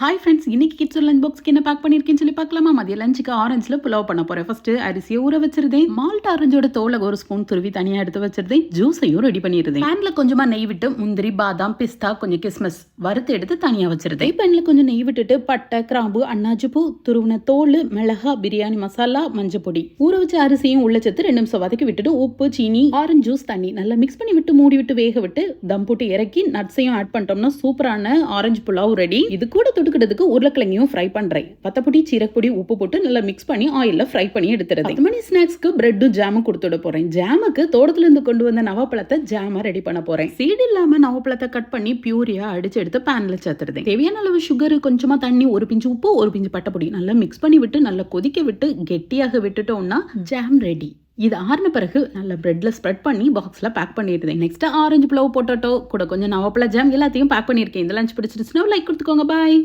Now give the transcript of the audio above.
Hi friends, இன்னைக்கு kids lunch பாக்ஸ்க்கு என்ன back பண்ணியிருக்கேன்னு சொல்லி பார்க்கலாமா? மதிய லஞ்சுக்கு ஆரஞ்சில் புலாவ் பண்ண போகிறேன். ஃபர்ஸ்ட் அரிசியை ஊற வச்சிருந்தேன். மால்ட் ஆரஞ்சோட தோலை ஒரு ஸ்பூன் துருவி தனியாக எடுத்து வச்சிருந்தேன். ஜூஸையும் ரெடி பண்ணியிருந்தேன். பேனில் கொஞ்சமாக நெய் விட்டு முந்திரி, பாதாம், பிஸ்தா, கொஞ்சம் கிஸ்மஸ் வறுத்து எடுத்து தனியாக வச்சிருந்தேன். பேனில் கொஞ்சம் நெய் விட்டுட்டு பட்டை, கிராம்பு, அன்னாச்சி பூ, துருவின தோல், மிளகா, பிரியாணி மசாலா, மஞ்சள் பொடி, ஊற வச்ச அரிசியும் உள்ள சேர்த்து 2 நிமிஷம் வதக்கி விட்டுட்டு உப்பு, சீனி, ஆரஞ்சு ஜூஸ், தண்ணி நல்லா மிக்ஸ் பண்ணி விட்டு மூடி விட்டு வேக விட்டு தம் போட்டு இறக்கி நட்ஸையும் ஆட் பண்ணிட்டோம்னா சூப்பரான ஆரஞ்சு புலாவ் ரெடி. இது கூட தொட்டுக்கிறதுக்கு உருளைக்கிழங்கையும் ஃப்ரை பண்றேன். பத்தப்பொடி, சீரகப்பொடி, உப்பு போட்டு நல்லா மிக்ஸ் பண்ணி ஆயில்ல ஃப்ரை பண்ணி எடுத்துறது. 10 மணி ஸ்நாக்ஸ்க்கு பிரெட்டும் ஜாமும் கொடுத்துட போறேன். ஜாமுக்கு தோட்டத்துல இருந்து கொண்டு வந்த நவாப்பழத்தை ஜாமா ரெடி பண்ண போறேன். சீடு இல்லாம நவாப்பழத்தை கட் பண்ணி பியூரியா அடிச்சு எடுத்து பேன்ல சேர்த்துடுறேன். தேவையான அளவு சுகர், கொஞ்சமா தண்ணி, ஒரு பிஞ்சு உப்பு, ஒரு பிஞ்சு பட்டப்பொடி நல்லா மிக்ஸ் பண்ணி விட்டு நல்லா கொதிக்க விட்டு கெட்டியாக விட்டுட்டோம்னா ஜாம் ரெடி. இது ஆறின பிறகு நல்ல பிரெட்ல ஸ்ப்ரெட் பண்ணி பாக்ஸ்ல பேக் பண்ணிடுறேன். நெக்ஸ்ட் ஆரஞ்சு புலாவ், பொட்டேட்டோ கூட கொஞ்சம் நவாப்பழ ஜாம் எல்லாத்தையும் பேக் பண்ணியிருக்கேன். இந்த லஞ்ச் பிடிச்சிருச்சுன்னா லைக் கொடுத்துக்கோங்க. பாய்.